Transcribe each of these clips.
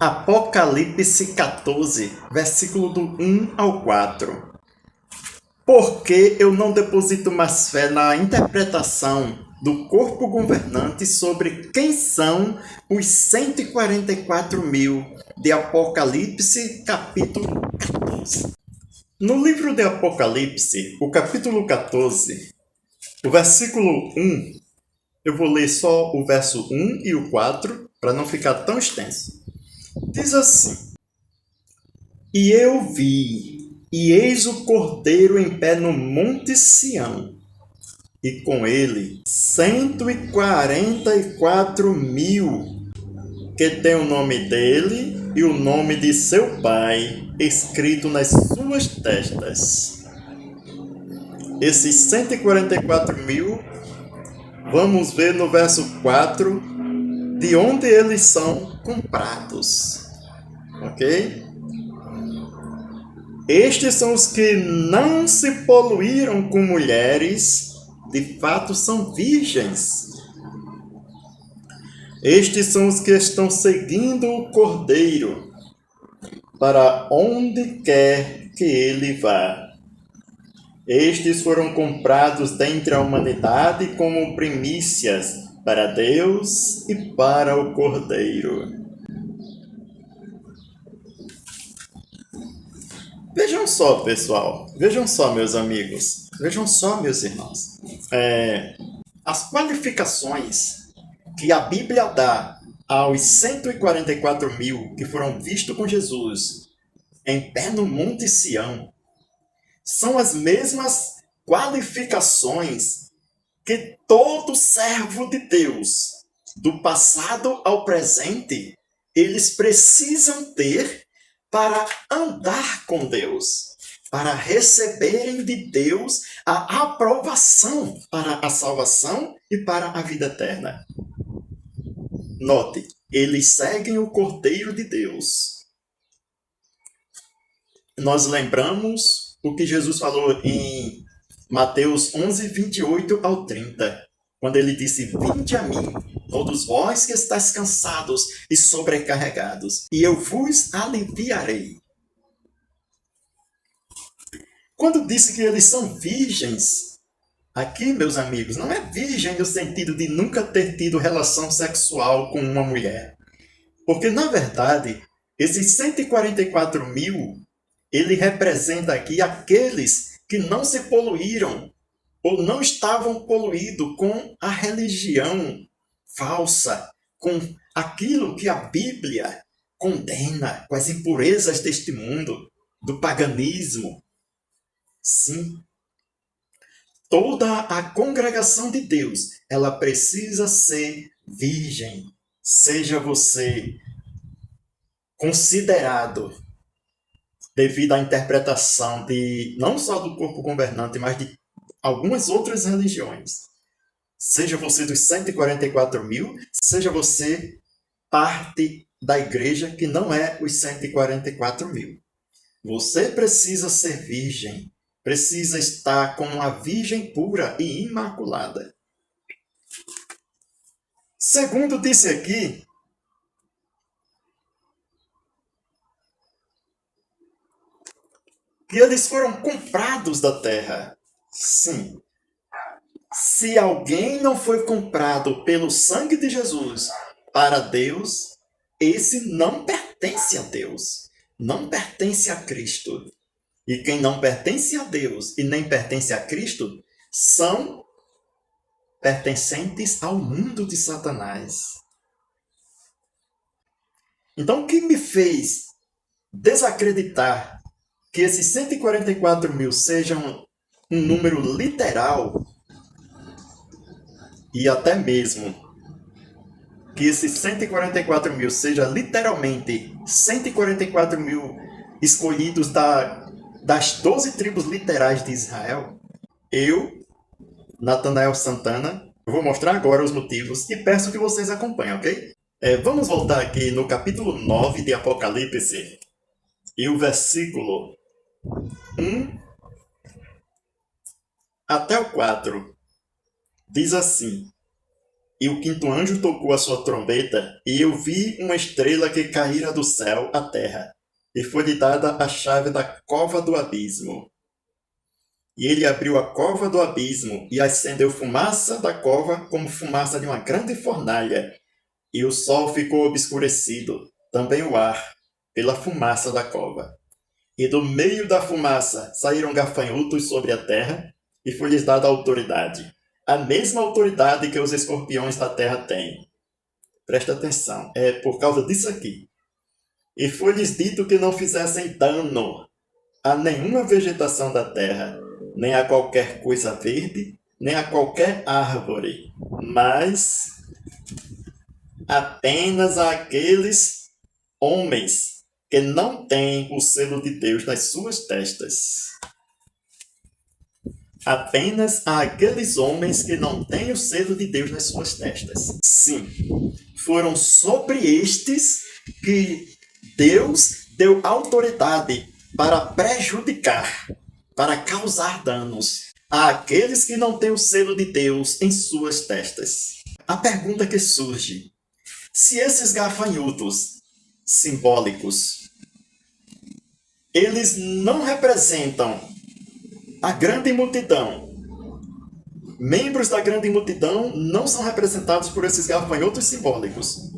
Apocalipse 14, versículo do 1 ao 4. Porque eu não deposito mais fé na interpretação do corpo governante sobre quem são os 144 mil de Apocalipse, capítulo 14. No livro de Apocalipse, o capítulo 14, o versículo 1, eu vou ler só o verso 1 e o 4, para não ficar tão extenso. Diz assim: E eu vi, e eis o Cordeiro em pé no monte Sião, e com ele 144 mil, que tem o nome dele e o nome de seu pai escrito nas suas testas. Esses 144 mil, vamos ver no verso 4, de onde eles são comprados. Ok? Estes são os que não se poluíram com mulheres, de fato são virgens. Estes são os que estão seguindo o Cordeiro, para onde quer que ele vá. Estes foram comprados dentre a humanidade como primícias para Deus e para o Cordeiro. Vejam só, pessoal. Vejam só, meus amigos. Vejam só, meus irmãos. As qualificações que a Bíblia dá aos 144 mil que foram vistos com Jesus em pé no Monte Sião são as mesmas qualificações que todo servo de Deus, do passado ao presente, eles precisam ter para andar com Deus, para receberem de Deus a aprovação para a salvação e para a vida eterna. Note, eles seguem o Cordeiro de Deus. Nós lembramos o que Jesus falou em Mateus 11, 28 ao 30, quando ele disse: Vinde a mim, todos vós que estáis cansados e sobrecarregados, e eu vos aliviarei. Quando disse que eles são virgens, aqui, meus amigos, não é virgem no sentido de nunca ter tido relação sexual com uma mulher. Porque, na verdade, esses 144 mil, ele representa aqui aqueles que não se poluíram ou não estavam poluídos com a religião falsa, com aquilo que a Bíblia condena, com as impurezas deste mundo, do paganismo. Sim, toda a congregação de Deus, ela precisa ser virgem. Seja você considerado, devido à interpretação de não só do corpo governante, mas de algumas outras religiões. Seja você dos 144 mil, seja você parte da igreja que não é os 144 mil. Você precisa ser virgem, precisa estar com uma virgem pura e imaculada. Segundo disse aqui, que eles foram comprados da terra. Sim. Se alguém não foi comprado pelo sangue de Jesus para Deus, esse não pertence a Deus, não pertence a Cristo. E quem não pertence a Deus e nem pertence a Cristo são pertencentes ao mundo de Satanás. Então, o que me fez desacreditar que esses 144 mil sejam um número literal, e até mesmo que esses 144 mil seja literalmente 144 mil escolhidos das 12 tribos literais de Israel, eu, Natanael Santana, vou mostrar agora os motivos e peço que vocês acompanhem, ok? Vamos voltar aqui no capítulo 9 de Apocalipse e o versículo 1 até o 4. Diz assim: E o quinto anjo tocou a sua trombeta, e eu vi uma estrela que caíra do céu à terra, e foi-lhe dada a chave da cova do abismo. E ele abriu a cova do abismo, e acendeu fumaça da cova como fumaça de uma grande fornalha, e o sol ficou obscurecido, também o ar, pela fumaça da cova. E do meio da fumaça saíram gafanhotos sobre a terra, e foi-lhes dada autoridade, a mesma autoridade que os escorpiões da terra têm. Presta atenção, é por causa disso aqui. E foi-lhes dito que não fizessem dano a nenhuma vegetação da terra, nem a qualquer coisa verde, nem a qualquer árvore, mas apenas àqueles homens que não têm o selo de Deus nas suas testas. Apenas àqueles homens que não têm o selo de Deus nas suas testas. Sim, foram sobre estes que Deus deu autoridade para prejudicar, para causar danos àqueles que não têm o selo de Deus em suas testas. A pergunta que surge: se esses gafanhotos simbólicos, eles não representam a grande multidão, membros da grande multidão não são representados por esses gafanhotos simbólicos.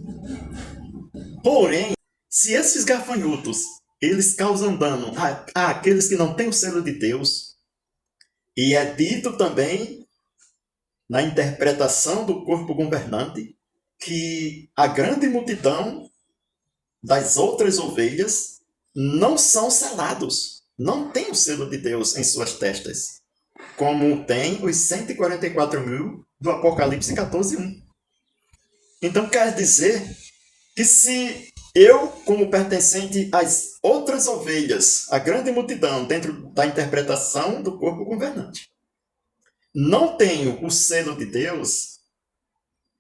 Porém, se esses gafanhotos eles causam dano àqueles que não têm o selo de Deus, e é dito também na interpretação do corpo governante que a grande multidão das outras ovelhas não são selados, não tem o selo de Deus em suas testas, como tem os 144.000 do Apocalipse 14:1. Então quer dizer que se eu, como pertencente às outras ovelhas, a grande multidão dentro da interpretação do corpo governante, não tenho o selo de Deus,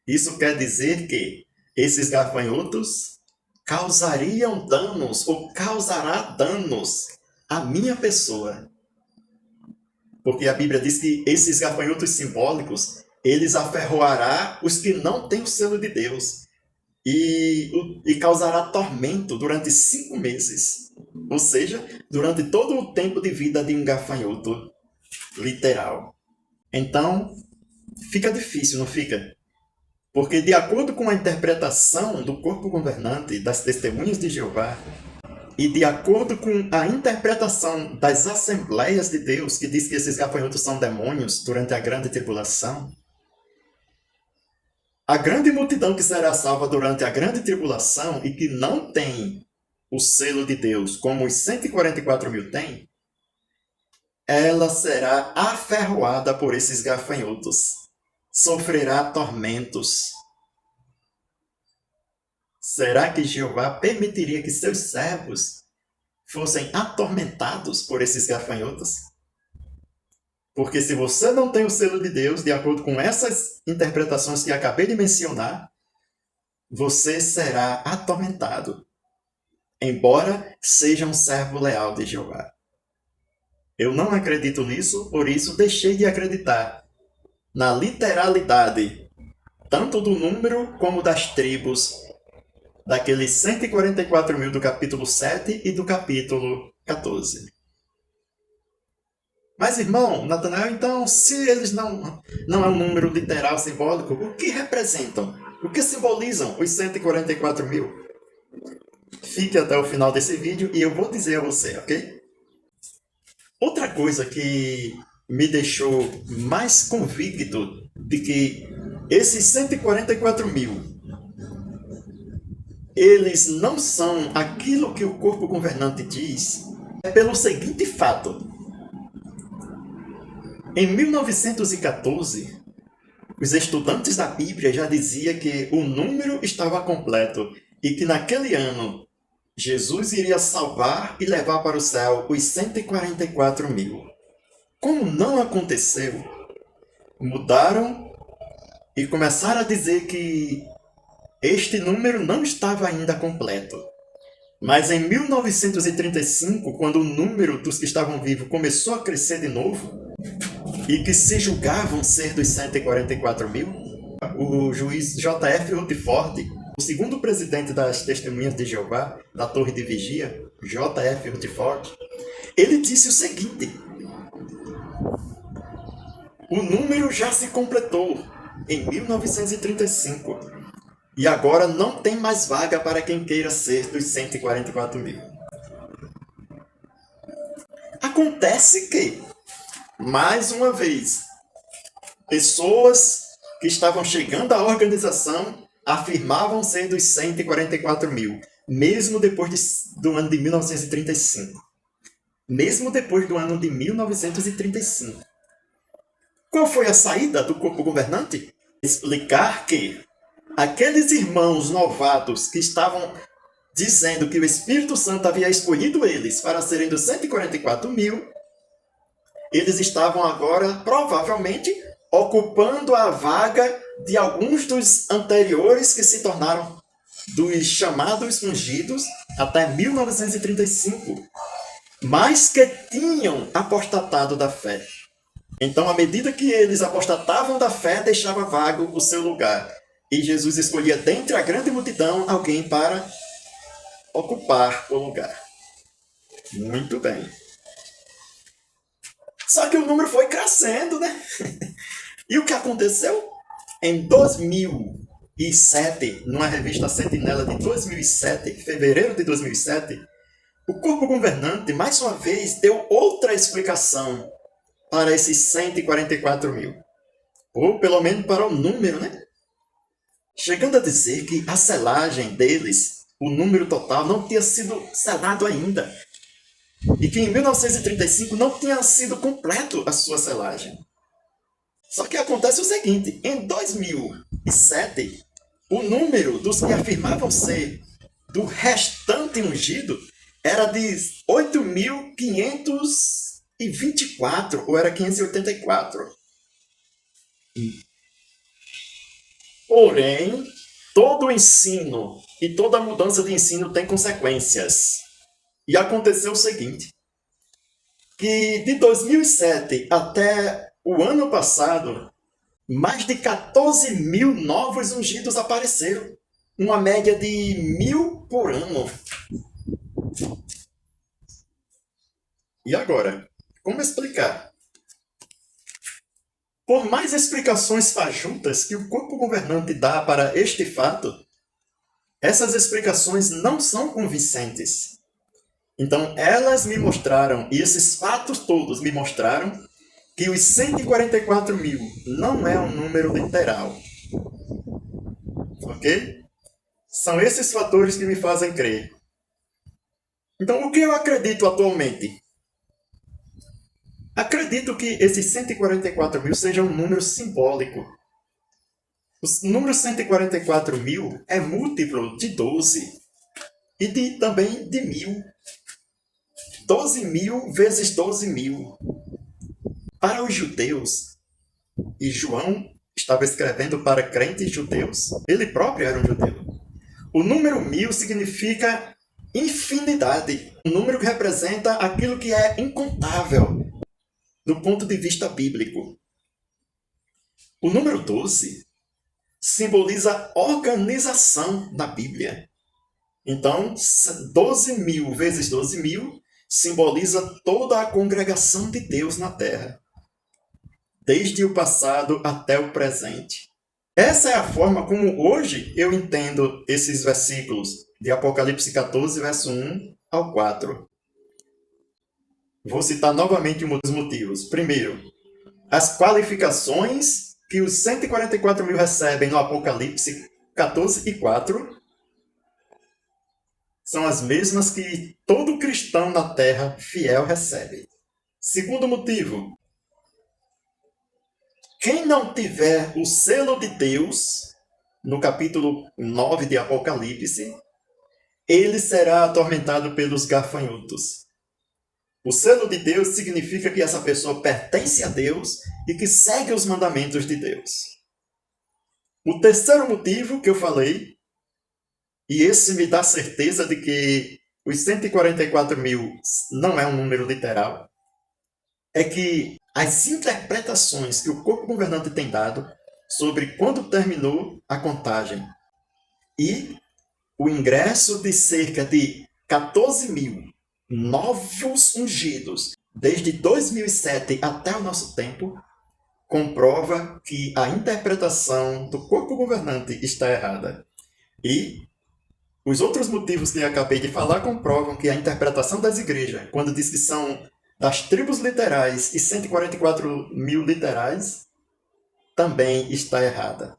isso quer dizer que esses gafanhotos causariam danos ou causará danos à minha pessoa. Porque a Bíblia diz que esses gafanhotos simbólicos, eles aferroará os que não têm o selo de Deus e causará tormento durante 5 meses. Ou seja, durante todo o tempo de vida de um gafanhoto literal. Então, fica difícil, não fica? Porque de acordo com a interpretação do corpo governante das testemunhas de Jeová, e de acordo com a interpretação das Assembleias de Deus, que diz que esses gafanhotos são demônios durante a grande tribulação, a grande multidão que será salva durante a grande tribulação e que não tem o selo de Deus, como os 144.000 têm, ela será aferroada por esses gafanhotos, sofrerá tormentos. Será que Jeová permitiria que seus servos fossem atormentados por esses gafanhotos? Porque se você não tem o selo de Deus, de acordo com essas interpretações que acabei de mencionar, você será atormentado, embora seja um servo leal de Jeová. Eu não acredito nisso, por isso deixei de acreditar na literalidade, tanto do número como das tribos, daqueles 144.000 do capítulo 7 e do capítulo 14. Mas, irmão, Natanael, então, se eles não é um número literal, simbólico, o que representam? O que simbolizam os 144.000? Fique até o final desse vídeo e eu vou dizer a você, ok? Outra coisa que me deixou mais convicto de que esses 144.000 eles não são aquilo que o corpo governante diz é pelo seguinte fato. Em 1914, os estudantes da Bíblia já diziam que o número estava completo e que naquele ano Jesus iria salvar e levar para o céu os 144.000. Como não aconteceu, mudaram e começaram a dizer que este número não estava ainda completo. Mas em 1935, quando o número dos que estavam vivos começou a crescer de novo, e que se julgavam ser dos 144.000, o juiz J.F. Rutherford, o segundo presidente das Testemunhas de Jeová, da Torre de Vigia, J.F. Rutherford, ele disse o seguinte: o número já se completou em 1935 e agora não tem mais vaga para quem queira ser dos 144 mil. Acontece que, mais uma vez, pessoas que estavam chegando à organização afirmavam ser dos 144 mil, mesmo depois do ano de 1935. Mesmo depois do ano de 1935. Qual foi a saída do corpo governante? Explicar que aqueles irmãos novatos que estavam dizendo que o Espírito Santo havia escolhido eles para serem dos 144 mil, eles estavam agora, provavelmente, ocupando a vaga de alguns dos anteriores que se tornaram dos chamados ungidos até 1935, mas que tinham apostatado da fé. Então, à medida que eles apostatavam da fé, deixava vago o seu lugar. E Jesus escolhia dentre a grande multidão alguém para ocupar o lugar. Muito bem. Só que o número foi crescendo, né? E o que aconteceu? Em 2007, numa revista Sentinela de 2007, fevereiro de 2007, o corpo governante, mais uma vez, deu outra explicação para esses 144 mil. Ou pelo menos para o número, né? Chegando a dizer que a selagem deles, o número total, não tinha sido selado ainda. E que em 1935 não tinha sido completo a sua selagem. Só que acontece o seguinte: em 2007, o número dos que afirmavam ser do restante ungido era de 8.524, ou era 584. Porém, todo o ensino e toda mudança de ensino tem consequências. E aconteceu o seguinte, que de 2007 até o ano passado, mais de 14 mil novos ungidos apareceram. Uma média de 1.000 por ano. E agora, como explicar? Por mais explicações fajutas que o corpo governante dá para este fato, essas explicações não são convincentes. Então, elas me mostraram, e esses fatos todos me mostraram, que os 144 mil não é um número literal. Ok? São esses fatores que me fazem crer. Então, o que eu acredito atualmente? Acredito que esses 144 mil seja um número simbólico. O número 144 mil é múltiplo de 12 e também de 1.000. 12 mil vezes 12 mil. Para os judeus, e João estava escrevendo para crentes judeus, ele próprio era um judeu. O número 1.000 significa infinidade, um número que representa aquilo que é incontável do ponto de vista bíblico. O número 12 simboliza organização na Bíblia. Então, 12 mil vezes 12 mil simboliza toda a congregação de Deus na Terra, desde o passado até o presente. Essa é a forma como hoje eu entendo esses versículos de Apocalipse 14, verso 1 ao 4. Vou citar novamente um dos motivos. Primeiro, as qualificações que os 144 mil recebem no Apocalipse 14 e 4 são as mesmas que todo cristão na terra fiel recebe. Segundo motivo, quem não tiver o selo de Deus, no capítulo 9 de Apocalipse, ele será atormentado pelos gafanhotos. O selo de Deus significa que essa pessoa pertence a Deus e que segue os mandamentos de Deus. O terceiro motivo que eu falei, e esse me dá certeza de que os 144 mil não é um número literal, é que as interpretações que o corpo governante tem dado sobre quando terminou a contagem e o ingresso de cerca de 14 mil novos ungidos desde 2007 até o nosso tempo comprova que a interpretação do corpo governante está errada. E os outros motivos que eu acabei de falar comprovam que a interpretação das igrejas, quando diz que são das tribos literais e 144 mil literais, também está errada.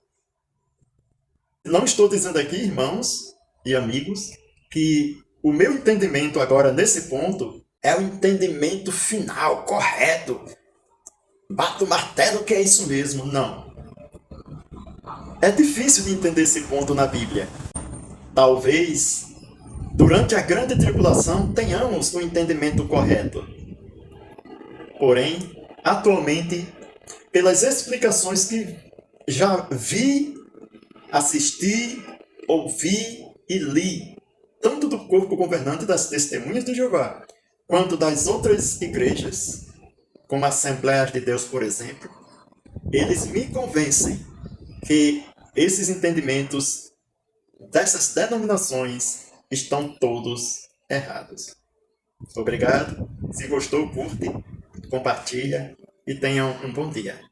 Não estou dizendo aqui, irmãos e amigos, que o meu entendimento agora nesse ponto é o entendimento final, correto. Bato o martelo que é isso mesmo. Não. É difícil de entender esse ponto na Bíblia. Talvez, durante a grande tribulação, tenhamos o entendimento correto. Porém, atualmente, pelas explicações que já vi, assisti, ouvi e li, tanto do corpo governante das Testemunhas de Jeová, quanto das outras igrejas, como a Assembleia de Deus, por exemplo, eles me convencem que esses entendimentos dessas denominações estão todos errados. Obrigado. Se gostou, curte, compartilha e tenham um bom dia.